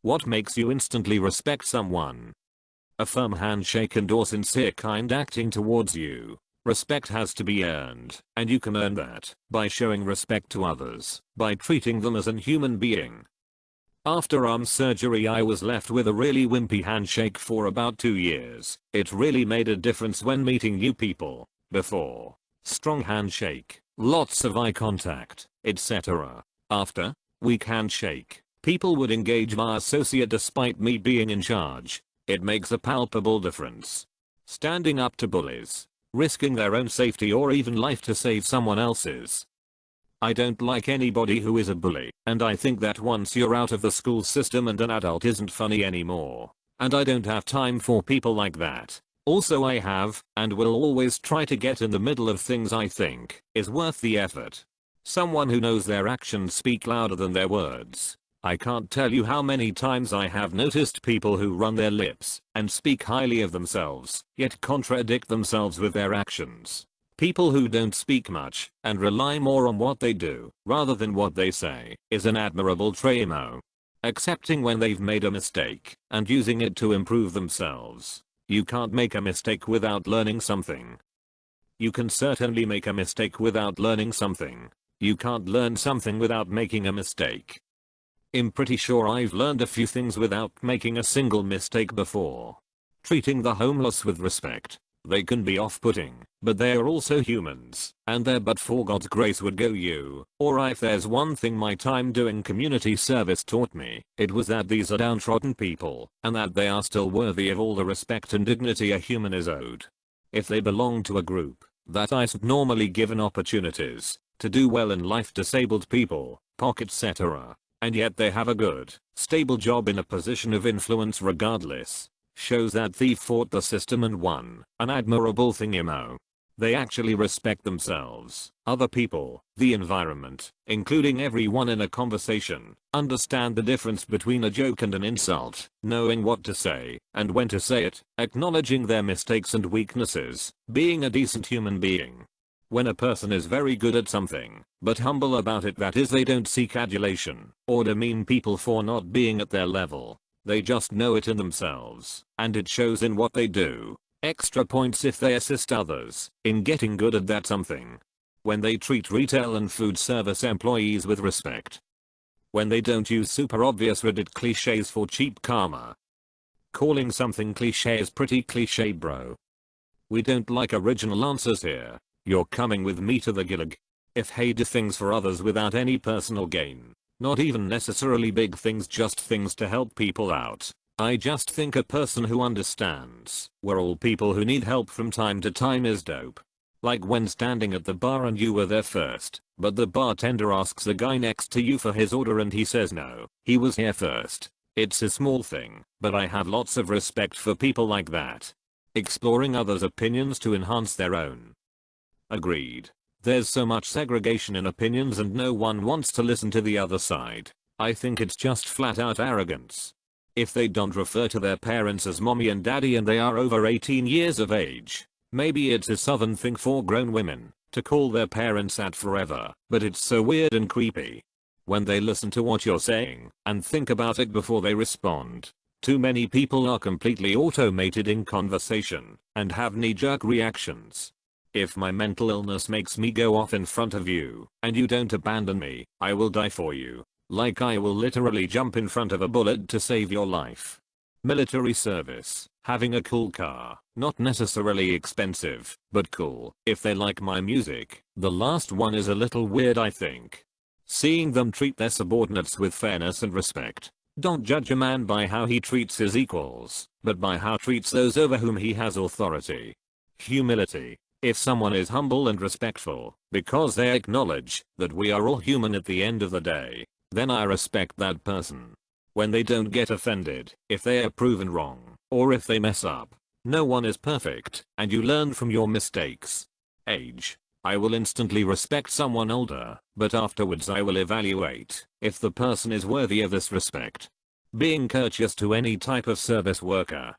What makes you instantly respect someone? A firm handshake and/or sincere kind acting towards you. Respect has to be earned, and you can earn that by showing respect to others, by treating them as a human being. After arm surgery I was left with a really wimpy handshake for about 2 years. It really made a difference when meeting new people. Before, strong handshake, lots of eye contact, etc. After, weak handshake, people would engage my associate despite me being in charge. It makes a palpable difference. Standing up to bullies, risking their own safety or even life to save someone else's. I don't like anybody who is a bully, and I think that once you're out of the school system and an adult isn't funny anymore. And I don't have time for people like that. Also I have, and will always try to get in the middle of things I think is worth the effort. Someone who knows their actions speak louder than their words. I can't tell you how many times I have noticed people who run their lips and speak highly of themselves, yet contradict themselves with their actions. People who don't speak much and rely more on what they do rather than what they say is an admirable trait. Accepting when they've made a mistake and using it to improve themselves. You can't make a mistake without learning something. You can certainly make a mistake without learning something. You can't learn something without making a mistake. I'm pretty sure I've learned a few things without making a single mistake before. Treating the homeless with respect. They can be off-putting, but they are also humans, and their but for God's grace would go you. Or if there's one thing my time doing community service taught me, it was that these are downtrodden people, and that they are still worthy of all the respect and dignity a human is owed. If they belong to a group that isn't normally given opportunities to do well in life, disabled people, etc., and yet they have a good, stable job in a position of influence regardless, shows that thief fought the system and won. An admirable thing. They actually respect themselves, other people, the environment, including everyone in a conversation, understand the difference between a joke and an insult, knowing what to say and when to say it, acknowledging their mistakes and weaknesses, being a decent human being. When a person is very good at something, but humble about it, that is, they don't seek adulation or demean people for not being at their level. They just know it in themselves, and it shows in what they do. Extra points if they assist others in getting good at that something. When they treat retail and food service employees with respect. When they don't use super obvious Reddit cliches for cheap karma. Calling something cliche is pretty cliche, bro. We don't like original answers here. You're coming with me to the gulag. If hey do things for others without any personal gain. Not even necessarily big things, just things to help people out. I just think a person who understands we're all people who need help from time to time is dope. Like when standing at the bar and you were there first, but the bartender asks the guy next to you for his order and he says no, he was here first. It's a small thing, but I have lots of respect for people like that. Exploring others' opinions to enhance their own. Agreed. There's so much segregation in opinions and no one wants to listen to the other side. I think it's just flat out arrogance. If they don't refer to their parents as mommy and daddy and they are over 18 years of age, maybe it's a southern thing for grown women to call their parents that forever, but it's so weird and creepy. When they listen to what you're saying and think about it before they respond. Too many people are completely automated in conversation and have knee-jerk reactions. If my mental illness makes me go off in front of you, and you don't abandon me, I will die for you. Like I will literally jump in front of a bullet to save your life. Military service. Having a cool car. Not necessarily expensive, but cool. If they like my music. The last one is a little weird, I think. Seeing them treat their subordinates with fairness and respect. Don't judge a man by how he treats his equals, but by how he treats those over whom he has authority. Humility. If someone is humble and respectful, because they acknowledge that we are all human at the end of the day, then I respect that person. When they don't get offended, if they are proven wrong, or if they mess up. No one is perfect, and you learn from your mistakes. Age. I will instantly respect someone older, but afterwards I will evaluate if the person is worthy of this respect. Being courteous to any type of service worker.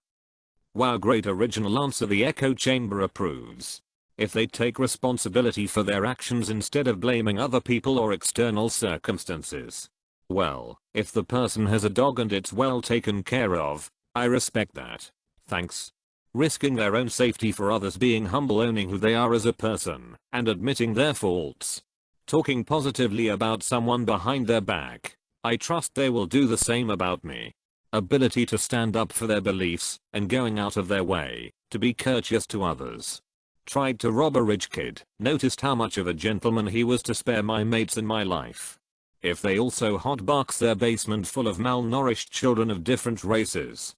Wow, great original answer, the echo chamber approves. If they take responsibility for their actions instead of blaming other people or external circumstances. Well, if the person has a dog and it's well taken care of, I respect that. Thanks. Risking their own safety for others, being humble, owning who they are as a person, and admitting their faults. Talking positively about someone behind their back. I trust they will do the same about me. Ability to stand up for their beliefs, and going out of their way, to be courteous to others. Tried to rob a rich kid, noticed how much of a gentleman he was to spare my mates in my life. If they also hotbox their basement full of malnourished children of different races.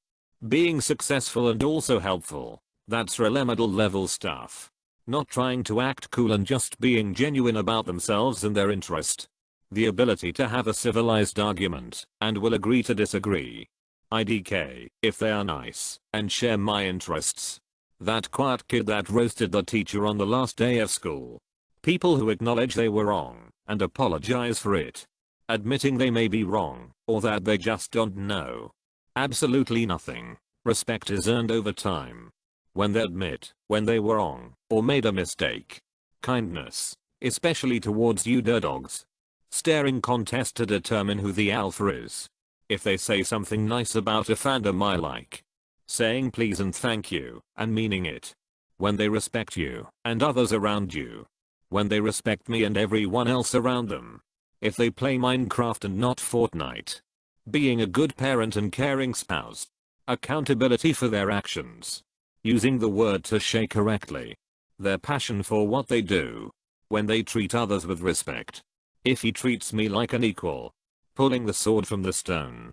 Being successful and also helpful. That's remedial level stuff. Not trying to act cool and just being genuine about themselves and their interest. The ability to have a civilized argument, and will agree to disagree. IDK, if they are nice, and share my interests. That quiet kid that roasted the teacher on the last day of school. People who acknowledge they were wrong, and apologize for it. Admitting they may be wrong, or that they just don't know. Absolutely nothing. Respect is earned over time. When they admit, when they were wrong, or made a mistake. Kindness, especially towards you dogs. Staring contest to determine who the alpha is. If they say something nice about a fandom I like. Saying please and thank you, and meaning it. When they respect you, and others around you. When they respect me and everyone else around them. If they play Minecraft and not Fortnite. Being a good parent and caring spouse. Accountability for their actions. Using the word touche correctly. Their passion for what they do. When they treat others with respect. If he treats me like an equal. Pulling the sword from the stone.